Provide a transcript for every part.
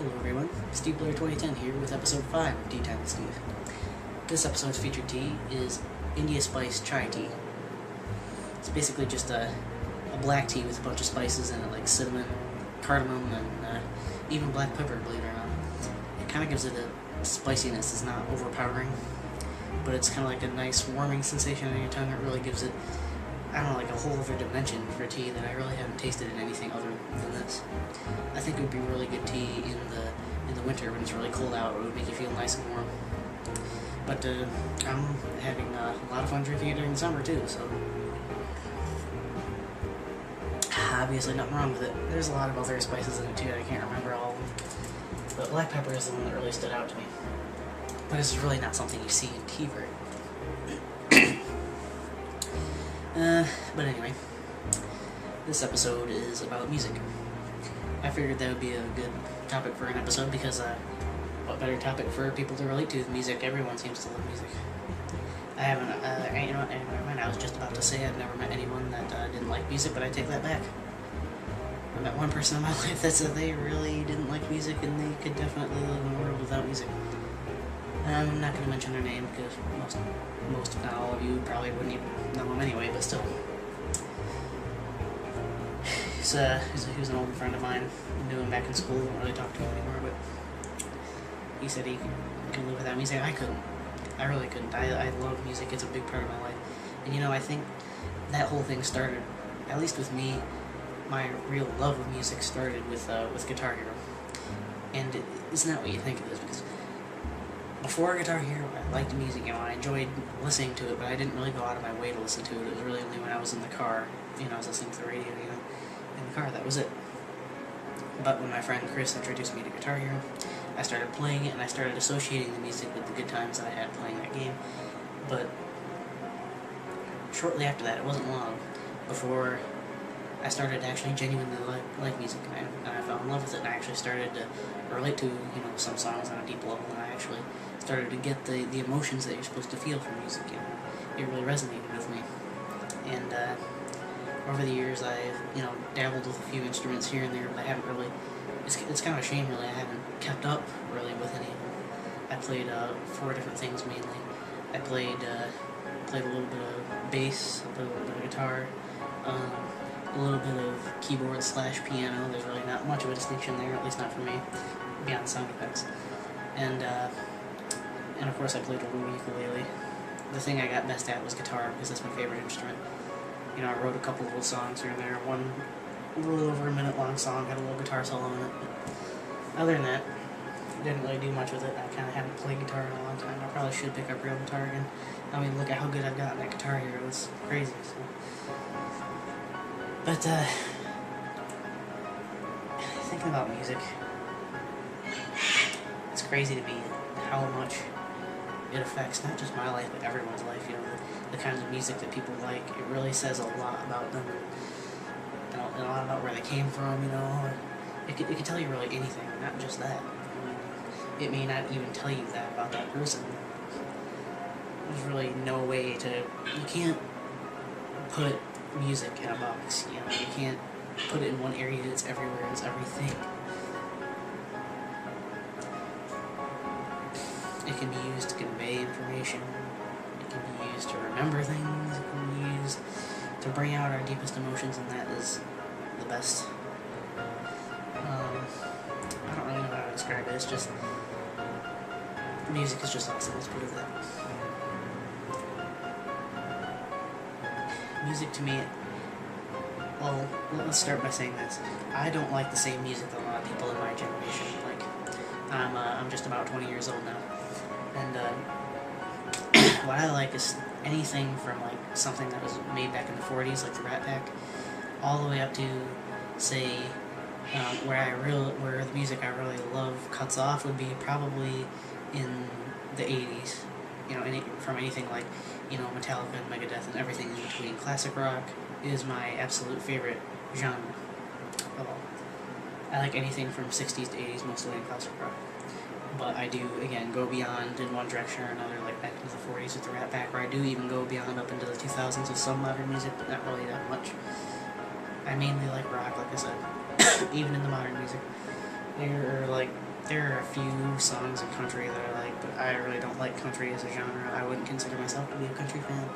Hello everyone, Steve Blair 2010 here with episode 5 of Tea Time with Steve. This episode's featured tea is India Spice Chai Tea. It's basically just a black tea with a bunch of spices in it, like cinnamon, cardamom, and even black pepper, believe it or not. It kind of gives it a spiciness. It's not overpowering, but it's kind of like a nice warming sensation on your tongue. It really gives it, I don't know, like a whole other dimension for tea that I really haven't tasted in anything other than this. I think it would be really good tea in the winter when it's really cold out. It would make you feel nice and warm. But I'm having a lot of fun drinking it during the summer too, so obviously nothing wrong with it. There's a lot of other spices in it too. I can't remember all of them, but black pepper is the one that really stood out to me. But it's really not something you see in tea very but anyway, this episode is about music. I figured that would be a good topic for an episode because what better topic for people to relate to than music? Everyone seems to love music. I haven't, never mind, I was just about to say I've never met anyone that didn't like music, but I take that back. I met one person in my life that said they really didn't like music and they could definitely live in a world without music. I'm not going to mention their name because most if not all of you probably wouldn't even know him anyway, but still. He was an old friend of mine. I knew him back in school, don't really talk to him anymore, but he said he could live without music. I couldn't. I really couldn't. I love music. It's a big part of my life. And I think that whole thing started, at least with me, my real love of music started with Guitar Hero. And it's not what you think it is, because before Guitar Hero, I liked music, I enjoyed listening to it, but I didn't really go out of my way to listen to it. It was really only when I was in the car, I was listening to the radio, in the car, that was it. But when my friend Chris introduced me to Guitar Hero, I started playing it, and I started associating the music with the good times that I had playing that game. But shortly after that, it wasn't long before I started to actually genuinely like music, and I fell in love with it, and I actually started to relate to, some songs on a deep level, and I actually started to get the emotions that you're supposed to feel from music, it really resonated with me. And over the years, I've, dabbled with a few instruments here and there, but I haven't really, it's kind of a shame, really, I haven't kept up, really, with any of them. I played 4 different things, mainly. I played a little bit of bass, a little bit of guitar, a little bit of keyboard/piano. There's really not much of a distinction there, at least not for me, beyond sound effects. And of course I played a little ukulele. The thing I got best at was guitar, because that's my favorite instrument. I wrote a couple little songs here and there. One a little over a minute long song had a little guitar solo in it. But other than that, I didn't really do much with it. I kind of haven't played guitar in a long time. I probably should pick up real guitar again. I mean, look at how good I've gotten at Guitar Hero. It's crazy. So. But, thinking about music, it's crazy to me how much it affects not just my life, but everyone's life, the kinds of music that people like. It really says a lot about them, and a lot about where they came from, It could tell you really anything, not just that. It may not even tell you that about that person. There's really no way to, you can't put music in a box, you can't put it in one area. It's everywhere, it's everything. It can be used to convey information, it can be used to remember things, it can be used to bring out our deepest emotions, and that is the best. I don't really know how to describe it. It's just, music is just awesome, let's put it that way. Music to me, well, let's start by saying this. I don't like the same music that a lot of people in my generation like. I'm just about 20 years old now, and what I like is anything from like something that was made back in the 40s, like the Rat Pack, all the way up to, say, where the music I really love cuts off would be probably in the 80s. From anything like, Metallica and Megadeth and everything in between. Classic rock is my absolute favorite genre of all. I like anything from 60s to 80s, mostly in classic rock. But I do, again, go beyond in one direction or another, like back into the 40s with the Rat Pack, or I do even go beyond up into the 2000s with some modern music, but not really that much. I mainly like rock, like I said, even in the modern music. Or like there are a few songs of country that I like, but I really don't like country as a genre. I wouldn't consider myself to be a country fan.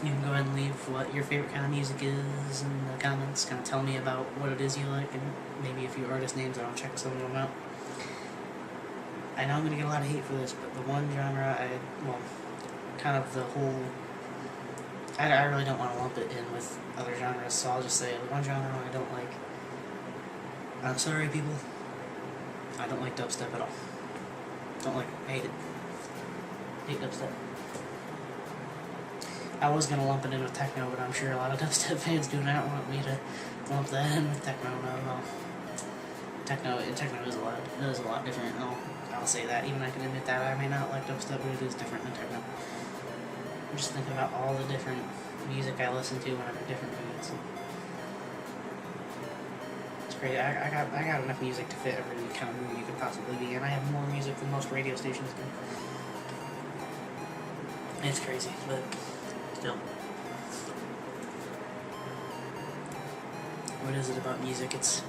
You can go ahead and leave what your favorite kind of music is in the comments. Kind of tell me about what it is you like, and maybe a few artist names, and I'll check some of them out. I know I'm going to get a lot of hate for this, but the one genre kind of the whole... I really don't want to lump it in with other genres, so I'll just say the one genre I don't like. I'm sorry, people. I don't like dubstep at all. Don't like it. Hate it. Hate dubstep. I was going to lump it in with techno, but I'm sure a lot of dubstep fans do not want me to lump that in with techno. No. Techno is a lot different. I'll say that. Even I can admit that I may not like dubstep, but it is different than techno. I'm just thinking about all the different music I listen to when I'm in different moods. It's great. I got enough music to fit every kind of mood you could possibly be in. I have more music than most radio stations do. It's crazy, but still. What is it about music? It's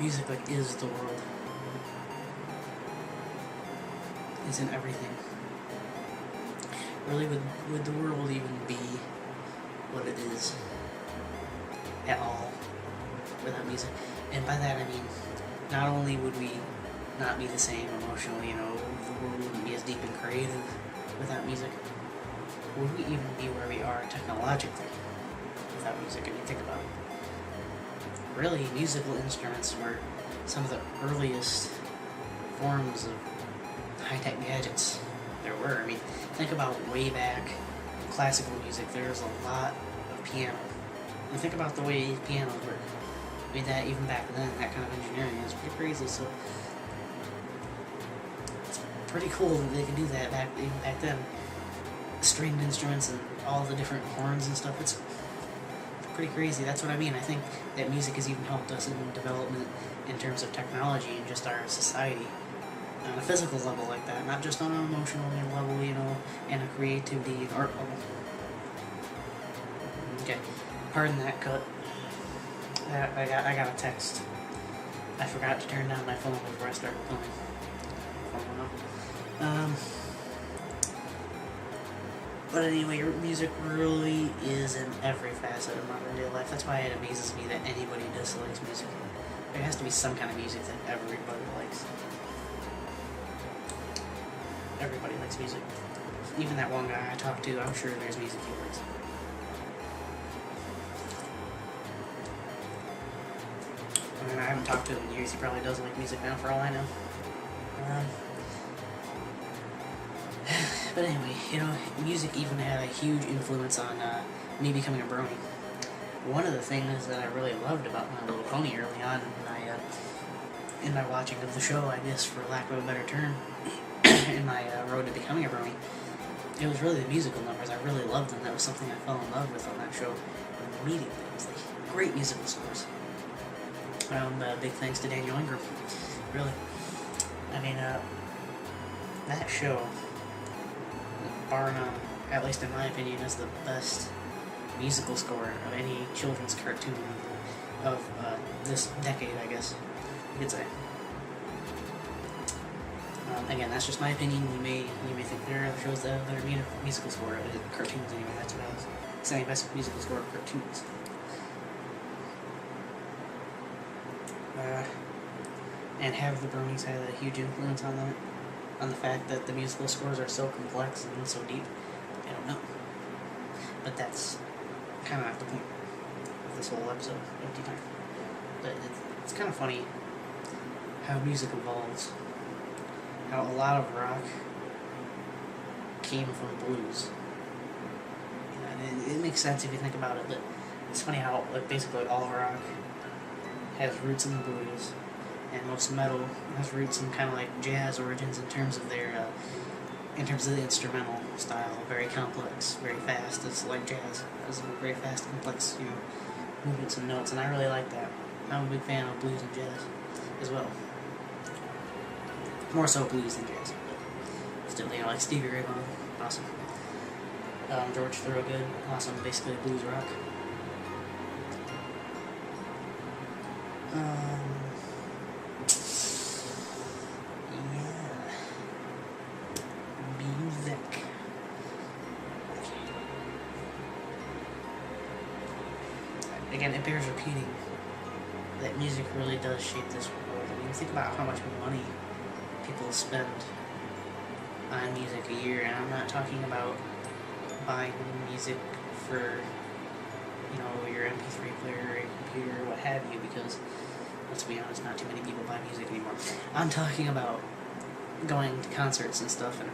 music like is the world. It's in everything. Really, would the world even be what it is at all without music? And by that I mean, not only would we not be the same emotionally, the world wouldn't be as deep and creative without music. Would we even be where we are technologically without music? I mean, think about it. Really, musical instruments were some of the earliest forms of high-tech gadgets there were. I mean, think about way back classical music. There's a lot of piano. And think about the way pianos work. I mean, that even back then, that kind of engineering is pretty crazy. So it's pretty cool that they could do that even back then. Stringed instruments and all the different horns and stuff. It's pretty crazy. That's what I mean. I think that music has even helped us in development in terms of technology and just our society on a physical level like that, not just on an emotional level, and a creativity and art level. Okay, pardon that cut. I got a text. I forgot to turn down my phone before I started filming. But anyway, music really is in every facet of modern day life. That's why it amazes me that anybody dislikes music. There has to be some kind of music that everybody likes. Everybody likes music. Even that one guy I talked to, I'm sure there's music he likes. I mean, I haven't talked to him in years. He probably does like music now, for all I know. But anyway, music even had a huge influence on me becoming a brony. One of the things that I really loved about My Little Pony early on in my watching of the show, I guess, for lack of a better term, in my road to becoming a brony, it was really the musical numbers. I really loved them. That was something I fell in love with on that show immediately. It was like great musical scores. Big thanks to Daniel Ingram. Really. I mean, that show, bar none, at least in my opinion, is the best musical score of any children's cartoon of this decade, I guess you could say. Again, that's just my opinion. You may think there are other shows that have better musical score. Cartoons, anyway. That's what I was saying. Best musical score of cartoons. And have the bronies had a huge influence on that? On the fact that the musical scores are so complex and so deep? I don't know. But that's kind of not the point of this whole episode, Empty Time. But it's kind of funny how music evolves. How a lot of rock came from blues. It makes sense if you think about it, but it's funny how basically all rock has roots in the blues, and most metal has roots in kind of like jazz origins in terms of their the instrumental style. Very complex, very fast. It's like jazz. It's very fast, complex, movements and notes, and I really like that. I'm a big fan of blues and jazz as well. More so blues than jazz, but still, like Stevie Ray Vaughan, awesome. George Thorogood, awesome, basically blues rock. again, it bears repeating that music really does shape this world. I mean, think about how much money people spend on music a year, and I'm not talking about buying music for, you know, your MP3 player or a computer or what have you, because, let's be honest, not too many people buy music anymore. I'm talking about going to concerts and stuff, and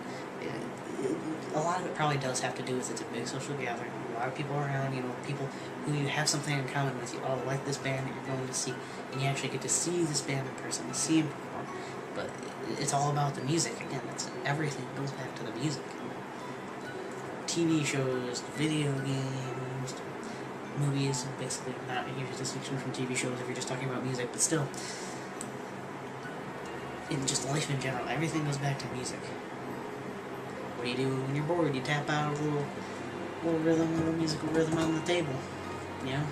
a lot of it probably does have to do with it's a big social gathering. A lot of people around, you know, people who you have something in common with. You all like this band that you're going to see, and you actually get to see this band in person, and see them perform. But it's all about the music. Again, it's everything goes back to the music. TV shows, video games, movies, basically not a huge distinction from TV shows if you're just talking about music, but still, in just life in general, everything goes back to music. What do you do when you're bored? You tap out a little musical rhythm on the table, you know?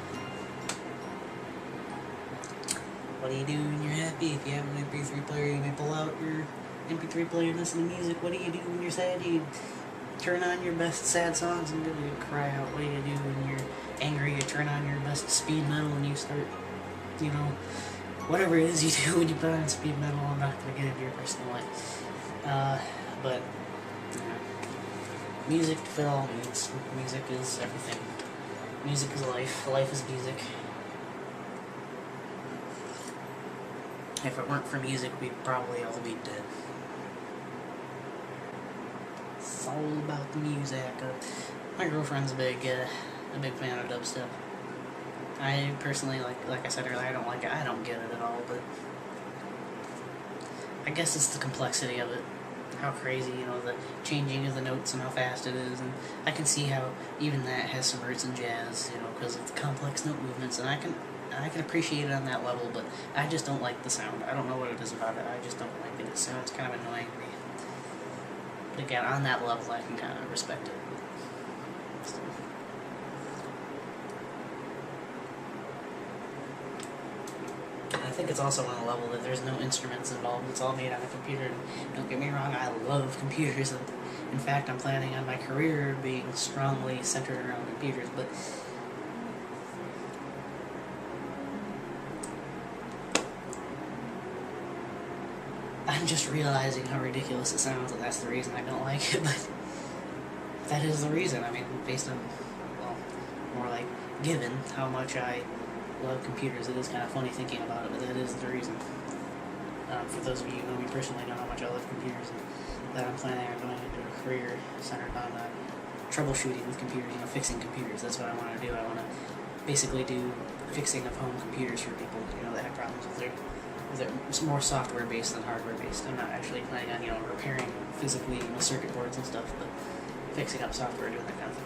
What do you do when you're happy? If you have an MP3 player, you may pull out your MP3 player and listen to music. What do you do when you're sad? You turn on your best sad songs and really cry out. What do you do when you're angry? You turn on your best speed metal and you start, you know, whatever it is you do when you put on speed metal. I'm not going to get into your personal life. But, you know, music to fit all needs. Music is everything. Music is life. Life is music. If it weren't for music, we'd probably all be dead. It's all about the music. My girlfriend's a big fan of dubstep. I personally, like I said earlier, I don't like it. I don't get it at all, but I guess it's the complexity of it. How crazy, you know, the changing of the notes and how fast it is, and I can see how even that has some roots in jazz, you know, because of the complex note movements, and I can appreciate it on that level, but I just don't like the sound. I don't know what it is about it. I just don't like it. It sounds kind of annoying to me. But again, on that level, I can kind of respect it. So. I think it's also on a level that there's no instruments involved. It's all made on a computer. And don't get me wrong, I love computers. In fact, I'm planning on my career being strongly centered around computers, but I'm just realizing how ridiculous it sounds, and that's the reason I don't like it, but that is the reason. I mean, based on, well, more like, given how much I love computers, it is kind of funny thinking about it, but that is the reason. For those of you who know me personally know how much I love computers, and that I'm planning on going into a career centered on troubleshooting with computers, you know, fixing computers. That's what I want to do. I want to basically do fixing of home computers for people, you know, that have problems with their... It's more software-based than hardware-based. I'm not actually planning on, you know, repairing physically, you know, circuit boards and stuff, but fixing up software, doing that kind of thing.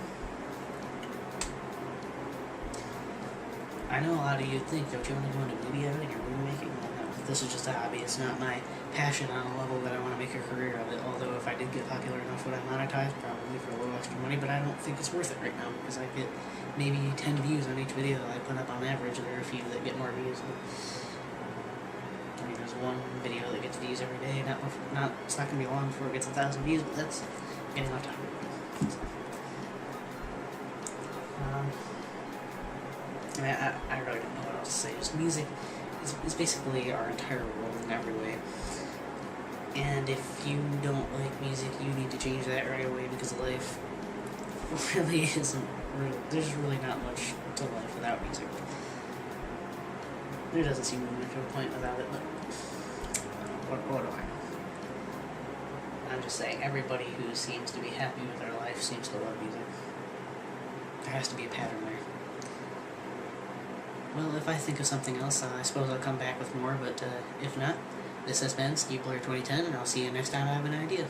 I know a lot of you think, don't you want to go into movie editing or movie making? Well, no, this is just a hobby. It's not my passion on a level that I want to make a career of it, although if I did get popular enough, would I monetize? Probably for a little extra money, but I don't think it's worth it right now, because I get maybe 10 views on each video that I put up on average. There are a few that get more views. I mean, there's one video that gets views every day. It's not going to be long before it gets 1,000 views, but that's getting off topic. I mean, I really don't know what else to say. Just music is basically our entire world in every way. And if you don't like music, you need to change that right away, because life really isn't real. There's really not much to life without music. There doesn't seem to be a point without it, but what do I know? I'm just saying, everybody who seems to be happy with their life seems to love music. There has to be a pattern there. Well, if I think of something else, I suppose I'll come back with more, but if not, this has been Steve Blair 2010, and I'll see you next time I have an idea.